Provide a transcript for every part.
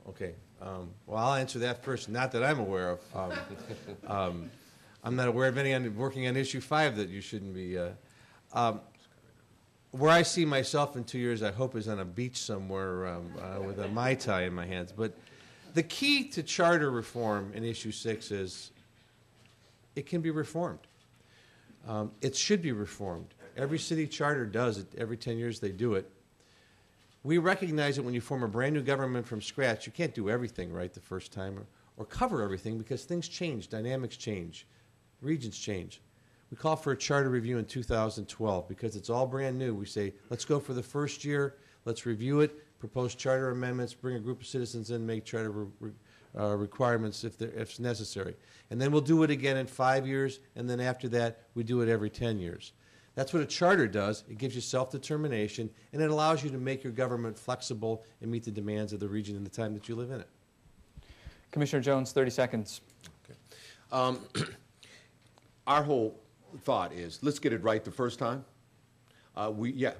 Okay. Well, I'll answer that first. Not that I'm aware of. I'm not aware of any working on issue 5 that you shouldn't be. Where I see myself in 2 years, I hope, is on a beach somewhere with a Mai Tai in my hands. But the key to charter reform in issue 6 is it can be reformed. It should be reformed. Every city charter does it. Every 10 years they do it. We recognize that when you form a brand new government from scratch, you can't do everything right the first time or cover everything because things change, dynamics change, regions change. We call for a charter review in 2012 because it's all brand new. We say, let's go for the first year, let's review it, propose charter amendments, bring a group of citizens in, make charter requirements if necessary. And then we'll do it again in 5 years, and then after that, we do it every 10 years. That's what a charter does. It gives you self-determination, and it allows you to make your government flexible and meet the demands of the region and the time that you live in it. Commissioner Jones, 30 seconds. Okay. Our whole thought is, let's get it right the first time. The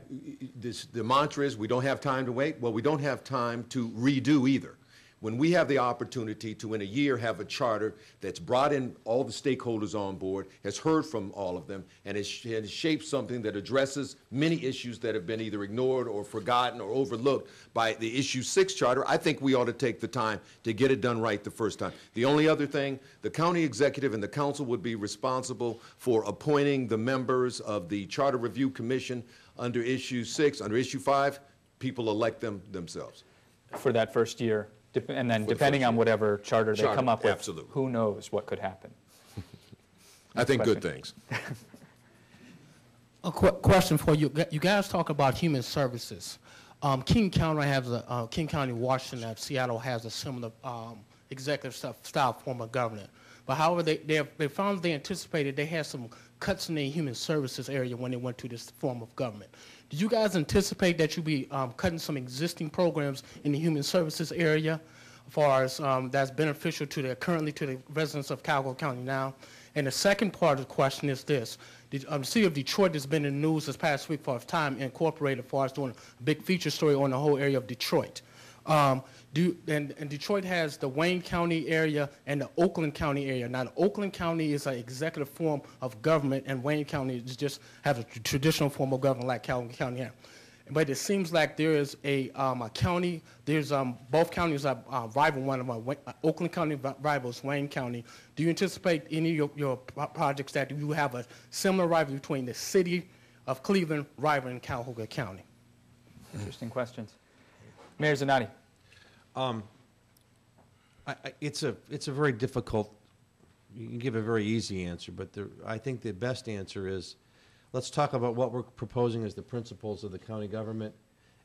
mantra is we don't have time to wait. Well, we don't have time to redo either. When we have the opportunity to, in a year, have a charter that's brought in all the stakeholders on board, has heard from all of them, and has shaped something that addresses many issues that have been either ignored or forgotten or overlooked by the issue 6 charter, I think we ought to take the time to get it done right the first time. The only other thing, the county executive and the council would be responsible for appointing the members of the Charter Review Commission under issue 6. Under issue 5, people elect them themselves. For that first year. And then depending on whatever charter they come up with, absolutely. Who knows what could happen. I think good things. A question for you. You guys talk about human services. King County, Washington, Seattle has a similar executive style form of government. But however, they found they anticipated they had some cuts in the human services area when they went to this form of government. Did you guys anticipate that you'd be cutting some existing programs in the human services area as far as that's beneficial to currently to the residents of Cuyahoga County now? And the second part of the question is this. The city of Detroit has been in the news this past week for Time Incorporated as far as doing a big feature story on the whole area of Detroit. And Detroit has the Wayne County area and the Oakland County area. Now, the Oakland County is an executive form of government, and Wayne County just has a traditional form of government like Cuyahoga County has. But it seems like there is a county, both counties are rival one of them. Oakland County rivals Wayne County. Do you anticipate any of your projects that you have a similar rivalry between the city of Cleveland rivaling Cuyahoga County? Interesting questions. Mayor Zanotti. It's a very difficult, you can give a very easy answer, but I think the best answer is, let's talk about what we're proposing as the principles of the county government,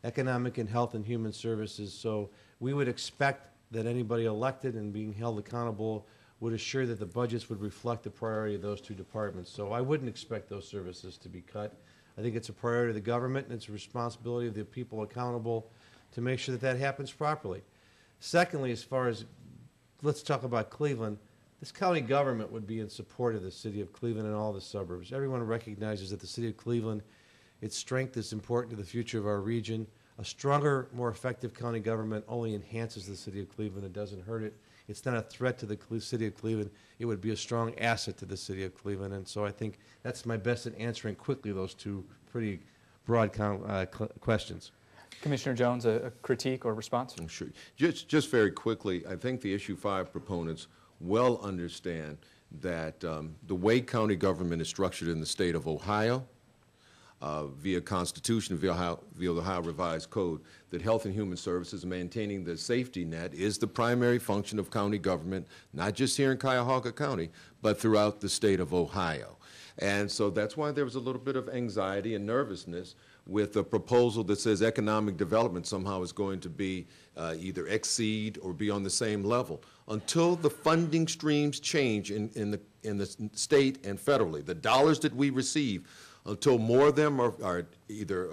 economic and health and human services. So we would expect that anybody elected and being held accountable would assure that the budgets would reflect the priority of those two departments. So I wouldn't expect those services to be cut. I think it's a priority of the government, and it's a responsibility of the people accountable to make sure that that happens properly. Secondly, as far as, let's talk about Cleveland, this county government would be in support of the city of Cleveland and all the suburbs. Everyone recognizes that the city of Cleveland, its strength is important to the future of our region. A stronger, more effective county government only enhances the city of Cleveland. It doesn't hurt it. It's not a threat to the city of Cleveland. It would be a strong asset to the city of Cleveland. And so I think that's my best at answering quickly those two pretty broad questions. Commissioner Jones, a critique or response? Sure. Just very quickly, I think the issue 5 proponents well understand that the way county government is structured in the state of Ohio, via Constitution, via the Ohio Revised Code, that health and human services, maintaining the safety net, is the primary function of county government, not just here in Cuyahoga County, but throughout the state of Ohio. And so that's why there was a little bit of anxiety and nervousness with a proposal that says economic development somehow is going to be either exceed or be on the same level. Until the funding streams change in the state and federally, the dollars that we receive Until more of them are either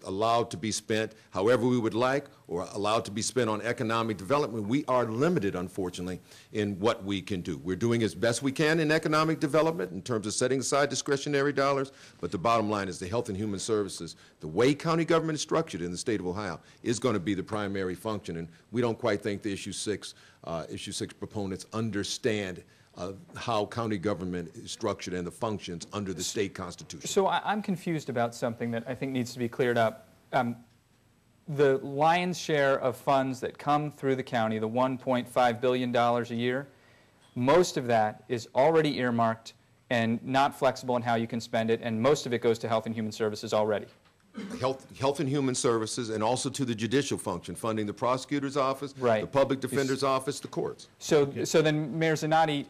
allowed to be spent however we would like or allowed to be spent on economic development, we are limited, unfortunately, in what we can do. We're doing as best we can in economic development in terms of setting aside discretionary dollars, but the bottom line is the Health and Human Services, the way county government is structured in the state of Ohio, is going to be the primary function, and we don't quite think the Issue 6 proponents understand how county government is structured and the functions under the state constitution. So I'm confused about something that I think needs to be cleared up. The lion's share of funds that come through the county, the $1.5 billion a year, most of that is already earmarked and not flexible in how you can spend it, and most of it goes to Health and Human Services already. Health and Human Services, and also to the judicial function, funding the prosecutor's office, Right. the public defender's office, the courts. So then, Mayor Zanotti,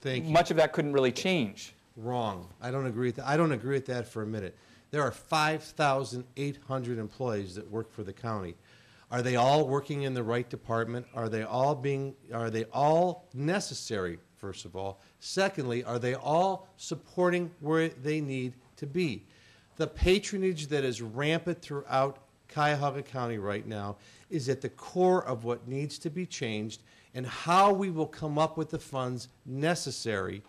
Thank you. much of that couldn't really change. Wrong. I don't agree with that. I don't agree with that for a minute. There are 5,800 employees that work for the county. Are they all working in the right department? Are they all necessary, first of all? Secondly, are they all supporting where they need to be? The patronage that is rampant throughout Cuyahoga County right now is at the core of what needs to be changed and how we will come up with the funds necessary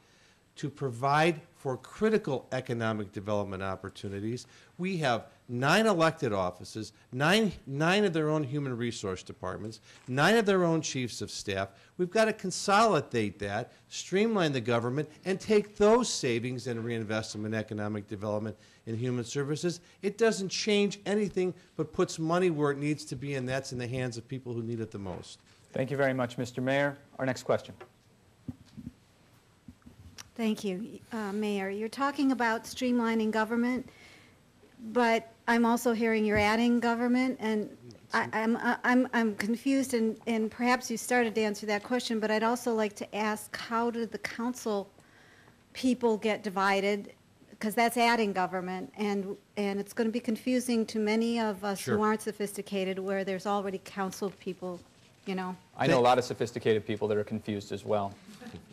to provide for critical economic development opportunities. We have 9 elected offices, nine of their own human resource departments, 9 of their own chiefs of staff. We've got to consolidate that, streamline the government, and take those savings and reinvest them in economic development and human services. It doesn't change anything but puts money where it needs to be, and that's in the hands of people who need it the most. Thank you very much, Mr. Mayor. Our next question. Thank you, Mayor. You're talking about streamlining government, but I'm also hearing you're adding government, and I'm confused, and perhaps you started to answer that question, but I'd also like to ask, how do the council people get divided? Because that's adding government, and it's going to be confusing to many of us Sure. who aren't sophisticated, where there's already council people, you know. I know a lot of sophisticated people that are confused as well.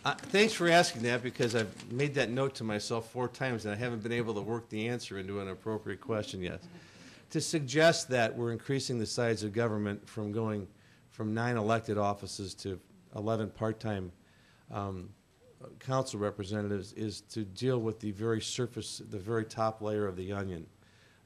Thanks for asking that, because I've made that note to myself 4 times and I haven't been able to work the answer into an appropriate question yet. To suggest that we're increasing the size of government from going from 9 elected offices to 11 part-time council representatives is to deal with the very surface, the very top layer of the onion.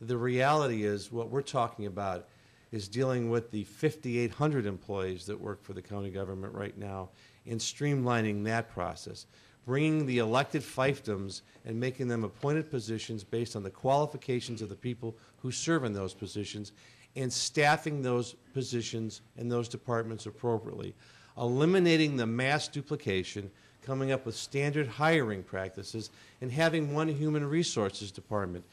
The reality is what we're talking about is dealing with the 5,800 employees that work for the county government right now and streamlining that process, bringing the elected fiefdoms and making them appointed positions based on the qualifications of the people who serve in those positions, and staffing those positions and those departments appropriately, eliminating the mass duplication, coming up with standard hiring practices, and having one human resources department.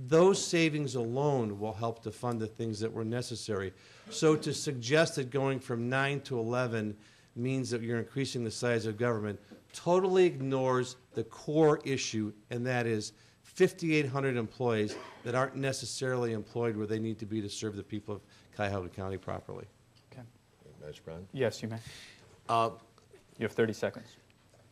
Those savings alone will help to fund the things that were necessary. So to suggest that going from 9 to 11 means that you're increasing the size of government totally ignores the core issue, and that is 5,800 employees that aren't necessarily employed where they need to be to serve the people of Cuyahoga County properly. Okay. Vice President? Yes, you may. You have 30 seconds.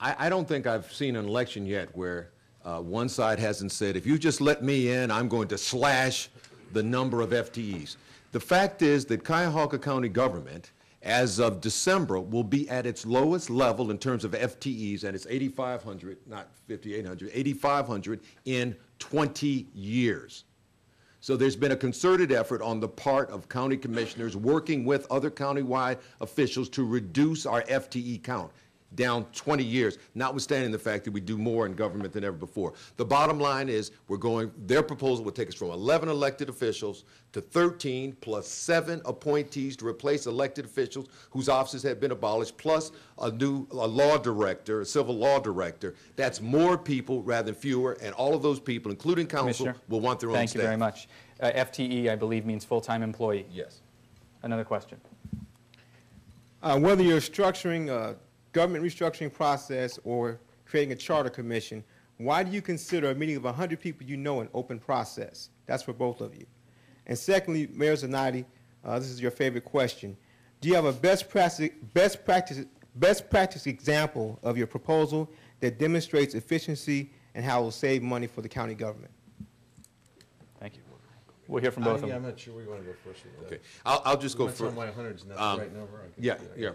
I don't think I've seen an election yet where one side hasn't said, if you just let me in, I'm going to slash the number of FTEs. The fact is that Cuyahoga County government, as of December, will be at its lowest level in terms of FTEs, and it's 8,500, not 5,800, 8,500 in 20 years. So there's been a concerted effort on the part of county commissioners working with other countywide officials to reduce our FTE count down 20 years, notwithstanding the fact that we do more in government than ever before. The bottom line is their proposal would take us from 11 elected officials to 13 plus 7 appointees to replace elected officials whose offices had been abolished, plus a law director, a civil law director. That's more people rather than fewer, and all of those people, including council, will want their own staff. Thank you very much. FTE, I believe, means full-time employee. Yes. Another question. Whether you're structuring a government restructuring process or creating a charter commission, why do you consider a meeting of 100 people you know an open process? That's for both of you. And secondly, Mayor Zanotti, this is your favorite question. Do you have a best practice example of your proposal that demonstrates efficiency and how it will save money for the county government? We'll hear from both of Yeah, them. I'm not sure we want to go first with that. Okay, I'll just go Let's tell first. my 100's not the right number. I could Yeah, do that. yeah.